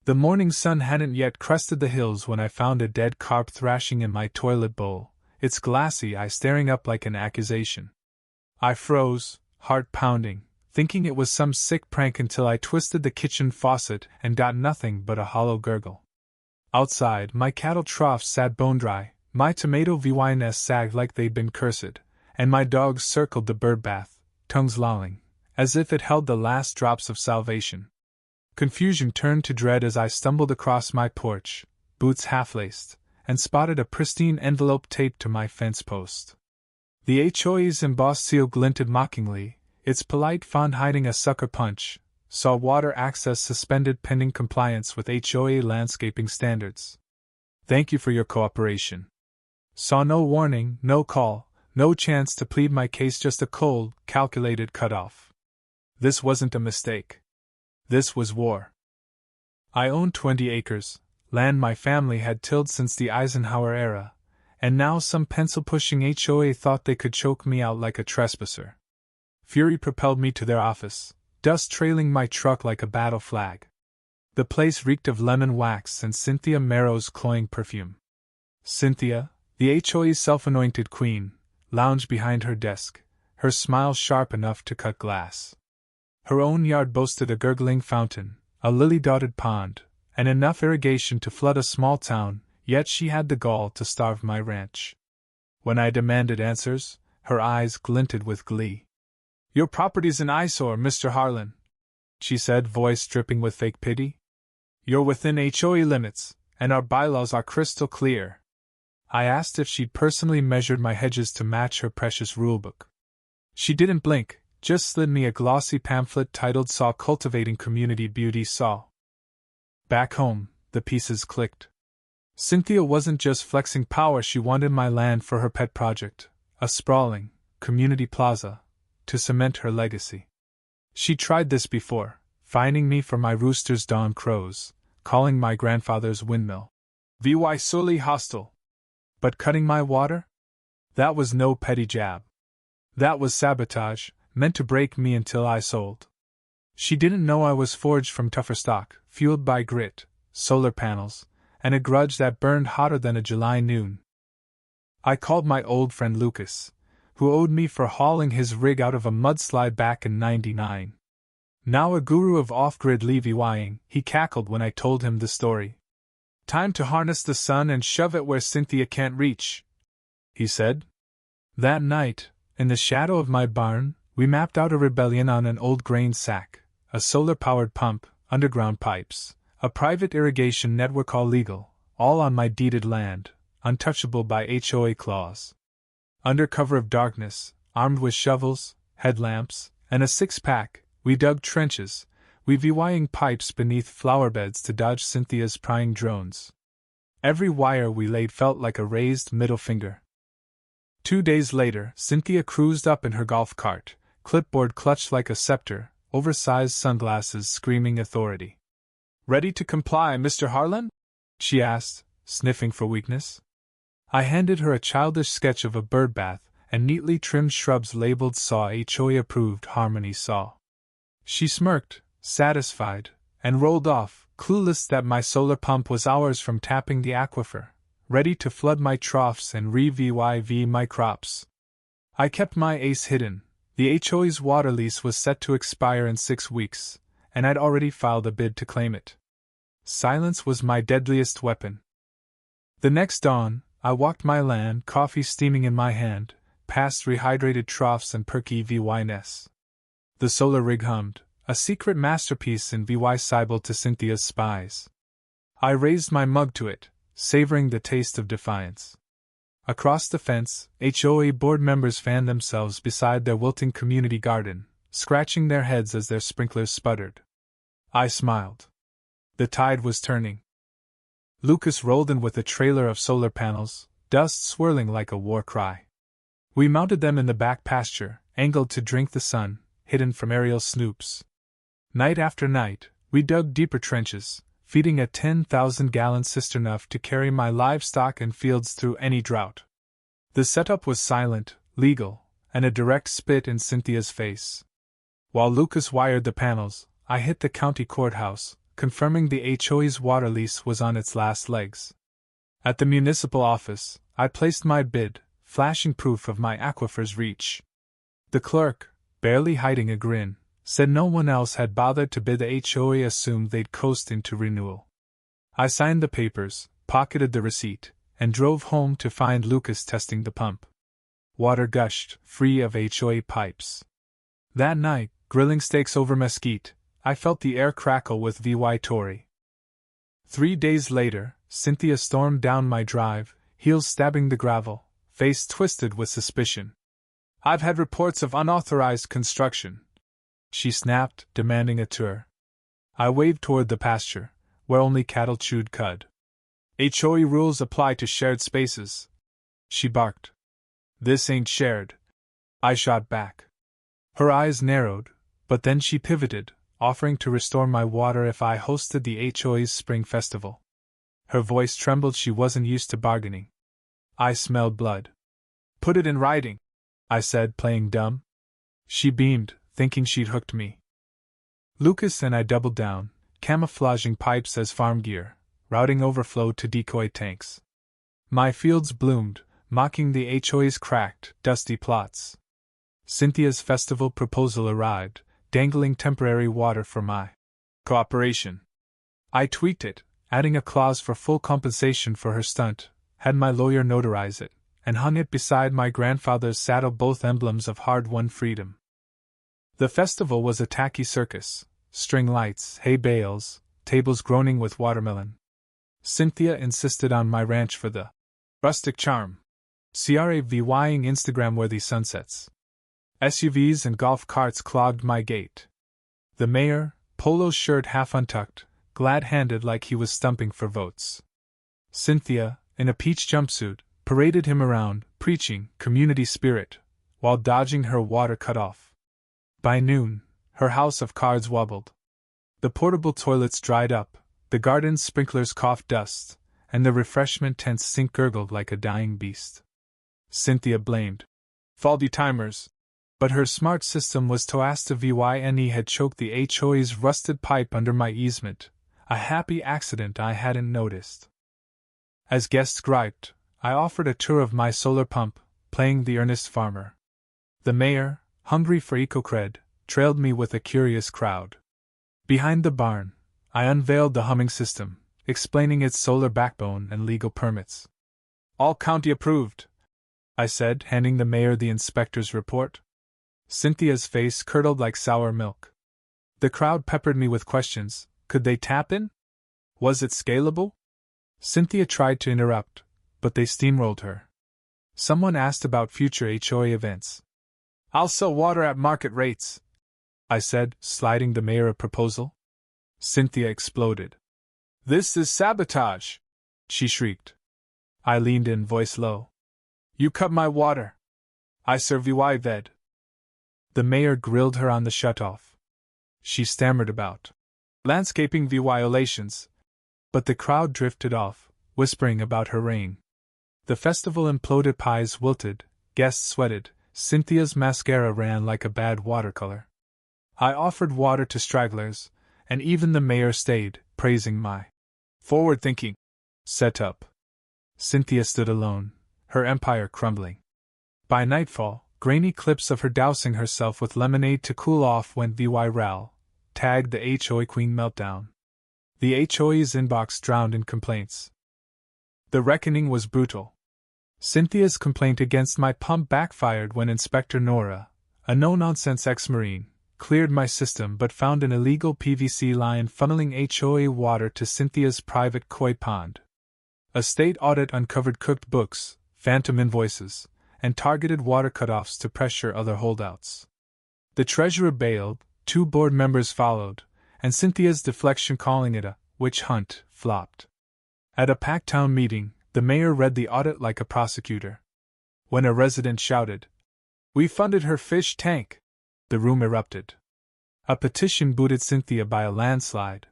The morning sun hadn't yet crested the hills when I found a dead carp thrashing in my toilet bowl, its glassy eye staring up like an accusation. I froze, heart pounding, thinking it was some sick prank until I twisted the kitchen faucet and got nothing but a hollow gurgle. Outside, my cattle troughs sat bone dry, my tomato vines sagged like they'd been cursed, and my dogs circled the bird bath, tongues lolling, as if it held the last drops of salvation. Confusion turned to dread as I stumbled across my porch, boots half-laced, and spotted a pristine envelope taped to my fence post. The HOA's embossed seal glinted mockingly, its polite font hiding a sucker punch. Saw water access suspended pending compliance with HOA landscaping standards. Thank you for your cooperation. Saw no warning, no call, no chance to plead my case, just a cold, calculated cutoff. This wasn't a mistake. This was war. I owned 20 acres, land my family had tilled since the Eisenhower era, and now some pencil-pushing HOA thought they could choke me out like a trespasser. Fury propelled me to their office, dust trailing my truck like a battle flag. The place reeked of lemon wax and Cynthia Merrow's cloying perfume. Cynthia, the HOA's self-anointed queen, lounged behind her desk, her smile sharp enough to cut glass. Her own yard boasted a gurgling fountain, a lily-dotted pond, and enough irrigation to flood a small town, yet she had the gall to starve my ranch. When I demanded answers, her eyes glinted with glee. "Your property's an eyesore, Mr. Harlan," she said, voice dripping with fake pity. "You're within HOA limits, and our bylaws are crystal clear." I asked if she'd personally measured my hedges to match her precious rulebook. She didn't blink, just slid me a glossy pamphlet titled Saw Cultivating Community Beauty Saw. Back home, the pieces clicked. Cynthia wasn't just flexing power, she wanted my land for her pet project, a sprawling, community plaza, to cement her legacy. She tried this before, fining me for my rooster's dawn crows, calling my grandfather's windmill "VY solely hostile." But cutting my water? That was no petty jab. That was sabotage, meant to break me until I sold. She didn't know I was forged from tougher stock, fueled by grit, solar panels, and a grudge that burned hotter than a July noon. I called my old friend Lucas, who owed me for hauling his rig out of a mudslide back in '99. Now a guru of off-grid levying, he cackled when I told him the story. "Time to harness the sun and shove it where Cynthia can't reach," he said. That night, in the shadow of my barn, we mapped out a rebellion on an old grain sack, a solar-powered pump, underground pipes, a private irrigation network, all legal, all on my deeded land, untouchable by HOA clause. Under cover of darkness, armed with shovels, headlamps, and a six-pack, we dug trenches, weaving pipes beneath flower beds to dodge Cynthia's prying drones. Every wire we laid felt like a raised middle finger. 2 days later, Cynthia cruised up in her golf cart, clipboard clutched like a scepter, oversized sunglasses screaming authority. "Ready to comply, Mr. Harlan?" she asked, sniffing for weakness. I handed her a childish sketch of a bird bath and neatly trimmed shrubs labeled Saw HOA-approved Harmony Saw. She smirked, satisfied, and rolled off, clueless that my solar pump was hours from tapping the aquifer, ready to flood my troughs and revive my crops. I kept my ace hidden. The HOA's water lease was set to expire in 6 weeks, and I'd already filed a bid to claim it. Silence was my deadliest weapon. The next dawn, I walked my land, coffee steaming in my hand, past rehydrated troughs and perky vines. The solar rig hummed, a secret masterpiece in VY Sibyl to Cynthia's spies. I raised my mug to it, savoring the taste of defiance. Across the fence, HOA board members fanned themselves beside their wilting community garden, scratching their heads as their sprinklers sputtered. I smiled. The tide was turning. Lucas rolled in with a trailer of solar panels, dust swirling like a war cry. We mounted them in the back pasture, angled to drink the sun, hidden from aerial snoops. Night after night, we dug deeper trenches, feeding a 10,000-gallon cistern enough to carry my livestock and fields through any drought. The setup was silent, legal, and a direct spit in Cynthia's face. While Lucas wired the panels, I hit the county courthouse, confirming the HOA's water lease was on its last legs. At the municipal office, I placed my bid, flashing proof of my aquifer's reach. The clerk, barely hiding a grin, said no one else had bothered to bid. The HOA assumed they'd coast into renewal. I signed the papers, pocketed the receipt, and drove home to find Lucas testing the pump. Water gushed, free of HOA pipes. That night, grilling steaks over mesquite, I felt the air crackle with VY Tory. 3 days later, Cynthia stormed down my drive, heels stabbing the gravel, face twisted with suspicion. "I've had reports of unauthorized construction," she snapped, demanding a tour. I waved toward the pasture, where only cattle chewed cud. "HOA rules apply to shared spaces," she barked. "This ain't shared," I shot back. Her eyes narrowed, but then she pivoted, offering to restore my water if I hosted the HOA's spring festival. Her voice trembled. She wasn't used to bargaining. I smelled blood. "Put it in writing," I said, playing dumb. She beamed, thinking she'd hooked me. Lucas and I doubled down, camouflaging pipes as farm gear, routing overflow to decoy tanks. My fields bloomed, mocking the HOA's cracked, dusty plots. Cynthia's festival proposal arrived, dangling temporary water for my cooperation. I tweaked it, adding a clause for full compensation for her stunt, had my lawyer notarize it, and hung it beside my grandfather's saddle, both emblems of hard-won freedom. The festival was a tacky circus: string lights, hay bales, tables groaning with watermelon. Cynthia insisted on my ranch for the rustic charm. CRAVYing Instagram-worthy sunsets. SUVs and golf carts clogged my gate. The mayor, polo shirt half untucked, glad-handed like he was stumping for votes. Cynthia, in a peach jumpsuit, paraded him around, preaching community spirit, while dodging her water cutoff. By noon, her house of cards wobbled. The portable toilets dried up, the garden's sprinklers coughed dust, and the refreshment tent's sink gurgled like a dying beast. Cynthia blamed faulty timers, but her smart system was toast. VYNE had choked the HOA's rusted pipe under my easement, a happy accident I hadn't noticed. As guests griped, I offered a tour of my solar pump, playing the earnest farmer. The mayor, hungry for eco-cred, trailed me with a curious crowd. Behind the barn, I unveiled the humming system, explaining its solar backbone and legal permits. "All county approved," I said, handing the mayor the inspector's report. Cynthia's face curdled like sour milk. The crowd peppered me with questions. Could they tap in? Was it scalable? Cynthia tried to interrupt, but they steamrolled her. Someone asked about future HOA events. "I'll sell water at market rates," I said, sliding the mayor a proposal. Cynthia exploded. "This is sabotage!" she shrieked. I leaned in, voice low. "You cut my water. I serve you ved." The mayor grilled her on the shutoff. She stammered about landscaping violations, but the crowd drifted off, whispering about her reign. The festival imploded, pies wilted, guests sweated, Cynthia's mascara ran like a bad watercolor. I offered water to stragglers, and even the mayor stayed, praising my forward-thinking setup. Cynthia stood alone, her empire crumbling. By nightfall, grainy clips of her dousing herself with lemonade to cool off went viral, tagged the HOA Queen meltdown. The HOA's inbox drowned in complaints. The reckoning was brutal. Cynthia's complaint against my pump backfired when Inspector Nora, a no-nonsense ex-Marine, cleared my system but found an illegal PVC line funneling HOA water to Cynthia's private koi pond. A state audit uncovered cooked books, phantom invoices, and targeted water cutoffs to pressure other holdouts. The treasurer bailed, 2 board members followed, and Cynthia's deflection, calling it a witch hunt, flopped. At a packed town meeting, the mayor read the audit like a prosecutor. When a resident shouted, "We funded her fish tank!" the room erupted. A petition booted Cynthia by a landslide.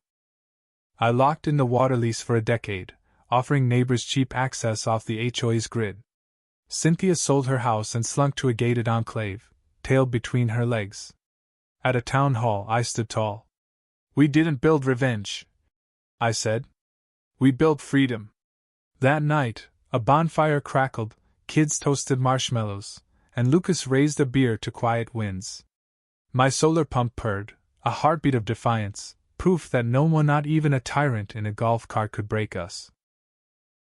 I locked in the water lease for a decade, offering neighbors cheap access off the HOA's grid. Cynthia sold her house and slunk to a gated enclave, tail between her legs. At a town hall, I stood tall. "We didn't build revenge," I said. We built freedom. That night, a bonfire crackled, kids toasted marshmallows, and Lucas raised a beer to quiet winds. My solar pump purred, a heartbeat of defiance, proof that no one, not even a tyrant in a golf cart, could break us.